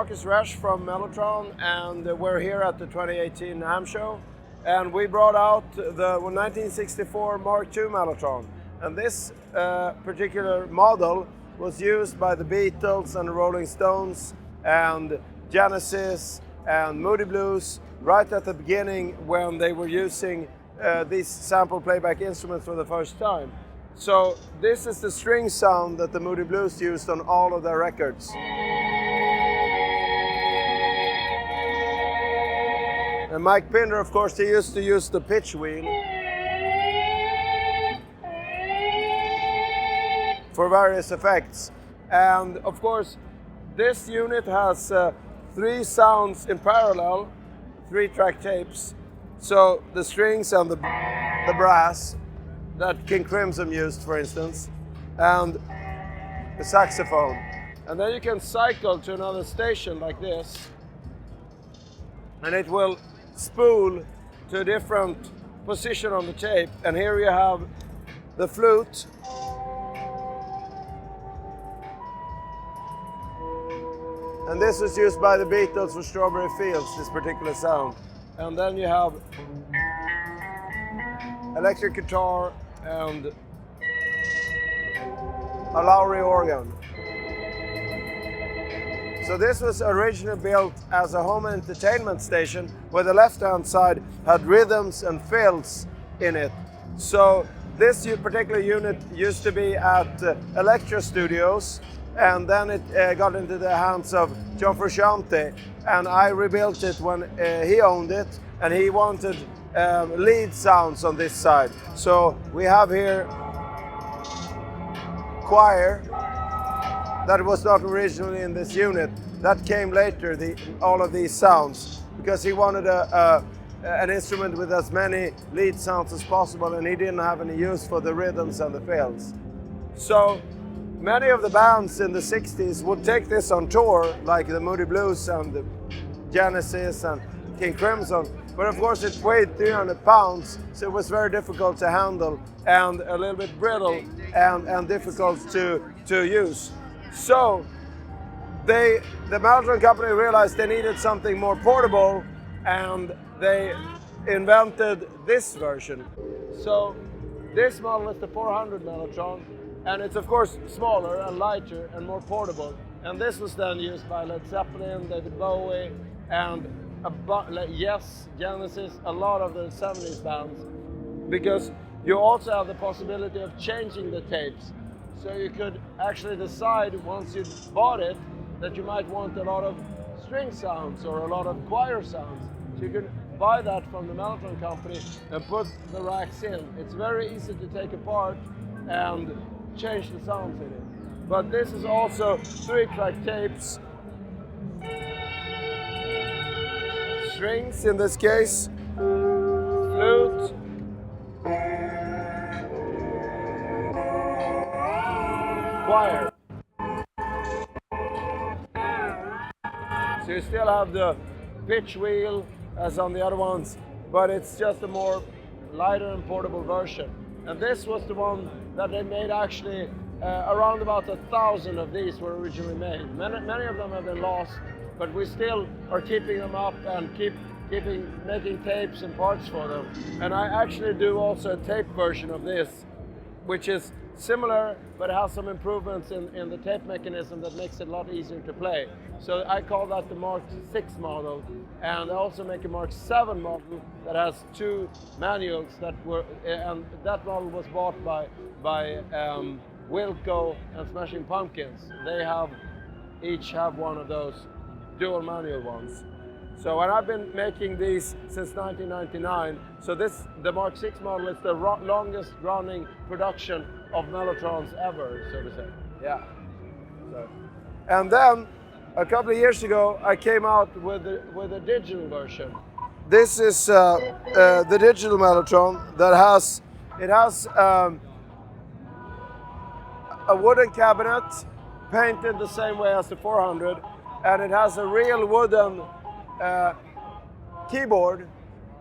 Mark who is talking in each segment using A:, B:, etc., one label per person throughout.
A: Markus Resch from Mellotron, and we're here at the 2018 NAMM Show. And we brought out the 1964 Mark II Mellotron. And this particular model was used by the Beatles and the Rolling Stones and Genesis and Moody Blues right at the beginning when they were using these sample playback instruments for the first time. So this is the string sound that the Moody Blues used on all of their records. And Mike Pinder, of course, he used to use the pitch wheel for various effects. And of course, this unit has 3 sounds in parallel, 3-track tapes. So the strings and the brass that King Crimson used, for instance, and the saxophone. And then you can cycle to another station like this, and it will spool to a different position on the tape. And here you have the flute. And this was used by the Beatles for Strawberry Fields, this particular sound. And then you have electric guitar and a Lowrey organ. So this was originally built as a home entertainment station where the left-hand side had rhythms and fills in it. So this particular unit used to be at Electra Studios, and then it got into the hands of John Frusciante, and I rebuilt it when he owned it, and he wanted lead sounds on this side. So we have here choir that was not originally in this unit. That came later, all of these sounds, because he wanted an instrument with as many lead sounds as possible, and he didn't have any use for the rhythms and the fills. So many of the bands in the 60s would take this on tour, like the Moody Blues and the Genesis and King Crimson. But of course it weighed 300 pounds, so it was very difficult to handle and a little bit brittle and difficult to use. So the Mellotron company realized they needed something more portable, and they invented this version. So this model is the 400 Mellotron, and it's of course smaller and lighter and more portable. And this was then used by Led Zeppelin, David Bowie, and Yes, Genesis, a lot of the 70s bands, because you also have the possibility of changing the tapes. So you could actually decide once you bought it that you might want a lot of string sounds or a lot of choir sounds. So you can buy that from the Mellotron company and put the racks in. It's very easy to take apart and change the sounds in it. But this is also 3-track tapes. Strings in this case, flute, choir. So you still have the pitch wheel as on the other ones, but it's just a more lighter and portable version. And this was the one that they made actually, around about 1,000 of these were originally made. Many of them have been lost, but we still are keeping them up and making tapes and parts for them. And I actually do also a tape version of this, which is similar, but has some improvements in the tape mechanism that makes it a lot easier to play. So I call that the Mark VI model, and I also make a Mark VII model that has 2 manuals and that model was bought by Wilco and Smashing Pumpkins. They each have one of those dual manual ones. So, and I've been making these since 1999. So the Mark VI model is the longest running production of Mellotrons ever, so to say. Yeah. So, and then a couple of years ago, I came out with a digital version. This is the digital Mellotron that has a wooden cabinet painted the same way as the 400, and it has a real wooden keyboard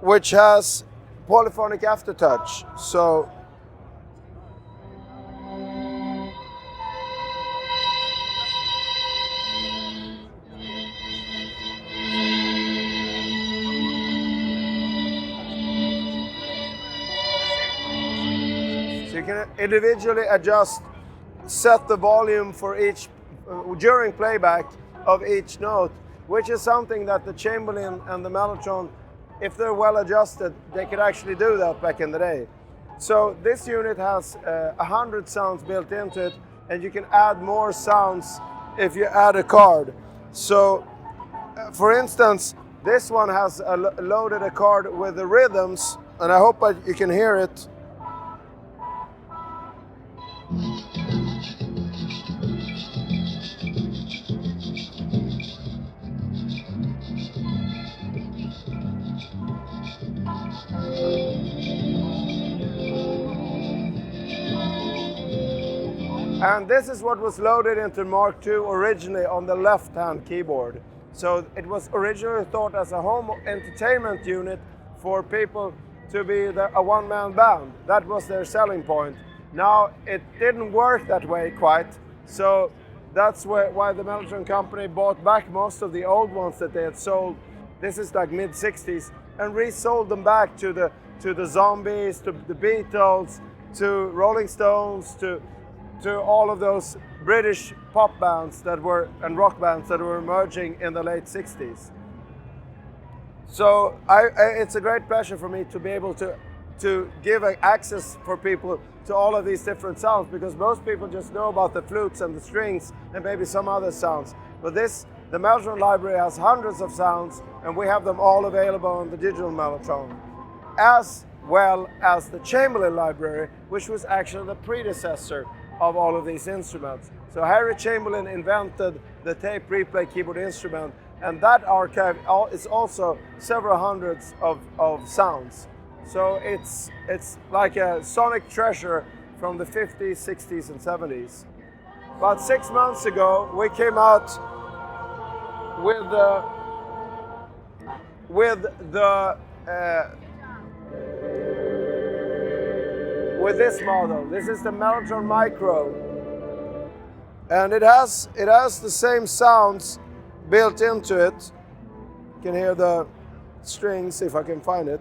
A: which has polyphonic aftertouch. So can individually adjust, set the volume for each, during playback of each note, which is something that the Chamberlin and the Mellotron, if they're well adjusted, they could actually do that back in the day. So this unit has 100 sounds built into it, and you can add more sounds if you add a card. So for instance, this one has loaded a card with the rhythms, and I hope you can hear it. And this is what was loaded into Mark II originally on the left-hand keyboard. So it was originally thought as a home entertainment unit for people to be a one-man band. That was their selling point. Now it didn't work that way quite, so that's why the Mellotron company bought back most of the old ones that they had sold. This is like mid-60s, and resold them back to the Zombies, to the Beatles, to Rolling Stones, to all of those British pop bands that were, and rock bands that were emerging in the late 60s. So it's a great pleasure for me to be able to give access for people to all of these different sounds, because most people just know about the flutes and the strings and maybe some other sounds. But the Mellotron library has hundreds of sounds, and we have them all available on the digital Mellotron, as well as the Chamberlin library, which was actually the predecessor of all of these instruments. So Harry Chamberlin invented the tape replay keyboard instrument, and that archive is also several hundreds of sounds. So it's like a sonic treasure from the 50s, 60s, and 70s. About 6 months ago, we came out with this model. This is the Mellotron Micro, and it has the same sounds built into it. You can hear the strings if I can find it.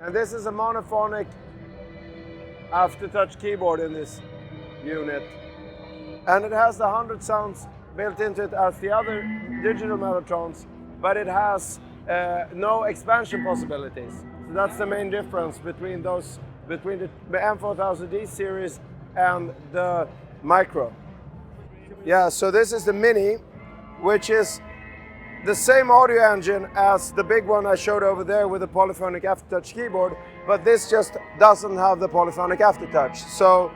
A: And this is a monophonic aftertouch keyboard in this unit, and it has the 100 sounds built into it as the other digital Mellotrons, but it has no expansion possibilities. So that's the main difference between the M4000D series and the Micro. Yeah, so this is the Mini, which is the same audio engine as the big one I showed over there with the polyphonic aftertouch keyboard, but this just doesn't have the polyphonic aftertouch. So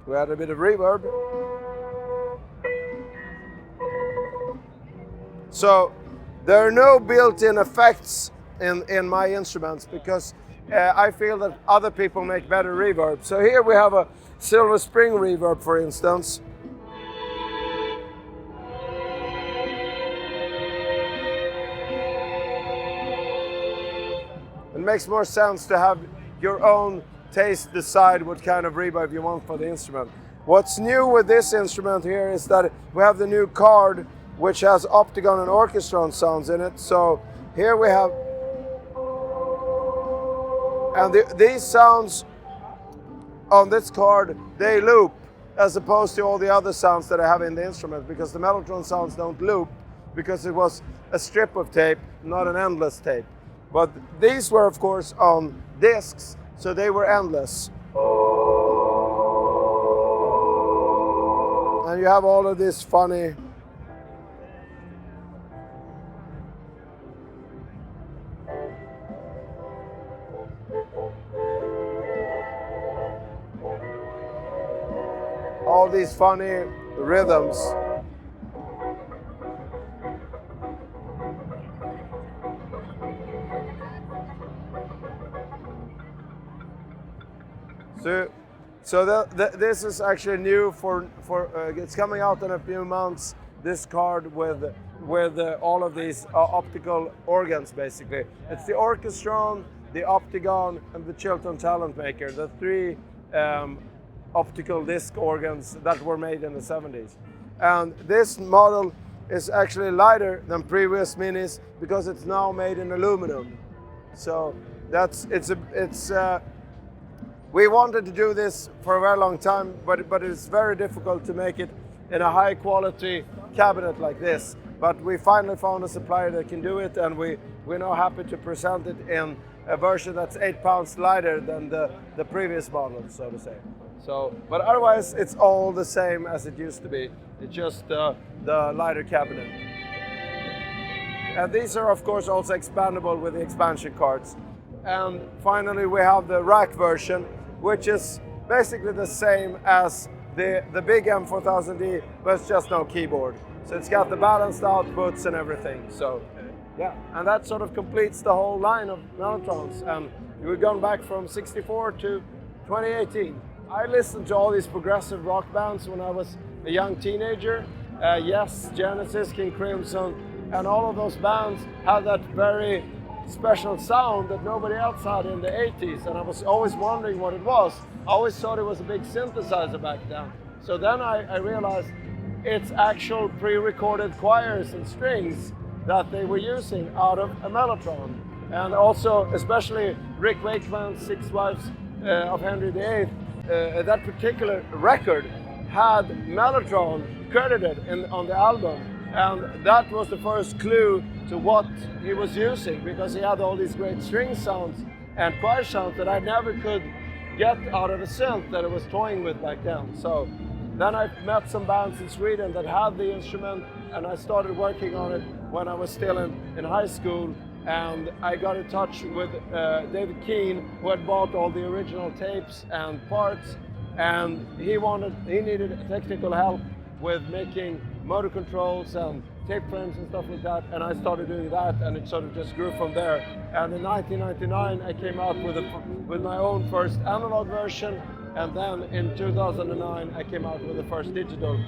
A: we add a bit of reverb. So there are no built-in effects in my instruments, because I feel that other people make better reverb. So here we have a Silver Spring reverb, for instance. It makes more sense to have your own taste decide what kind of reverb you want for the instrument. What's new with this instrument here is that we have the new card, which has Optigon and Orchestron sounds in it. So here we have, and these sounds on this card, they loop, as opposed to all the other sounds that I have in the instrument, because the Mellotron sounds don't loop, because it was a strip of tape, not an endless tape. But these were, of course, on discs, so they were endless. And you have all of this funny rhythms. So this is actually new for it's coming out in a few months. This card with all of these optical organs, basically. It's the Orchestron, the Optigon, and the Chilton Talent Maker, the three optical disc organs that were made in the 70s. And this model is actually lighter than previous minis because it's now made in aluminum. So we wanted to do this for a very long time, but it's very difficult to make it in a high quality cabinet like this. But we finally found a supplier that can do it, and we're now happy to present it in a version that's 8 pounds lighter than the previous model, so to say. But otherwise, it's all the same as it used to be. It's just the lighter cabinet. And these are, of course, also expandable with the expansion cards. And finally, we have the rack version, which is basically the same as the big M4000D, but it's just no keyboard. So it's got the balanced outputs and everything. So yeah, and that sort of completes the whole line of Mellotrons. And we've gone back from 64 to 2018. I listened to all these progressive rock bands when I was a young teenager. Yes, Genesis, King Crimson, and all of those bands had that very special sound that nobody else had in the 80s, and I was always wondering what it was. I always thought it was a big synthesizer back then. So then I realized it's actual pre-recorded choirs and strings that they were using out of a Mellotron. And also, especially Rick Wakeman's Six Wives of Henry VIII, that particular record had Mellotron credited on the album. And that was the first clue to what he was using, because he had all these great string sounds and choir sounds that I never could get out of a synth that I was toying with back then. So then I met some bands in Sweden that had the instrument, and I started working on it when I was still in high school. And I got in touch with David Keane, who had bought all the original tapes and parts, and he needed technical help with making motor controls and tape frames and stuff like that, and I started doing that, and it sort of just grew from there. And in 1999 I came out with my own first analog version, and then in 2009 I came out with the first digital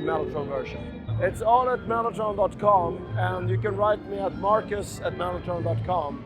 A: Mellotron version. It's all at mellotron.com, and you can write me at markus@mellotron.com.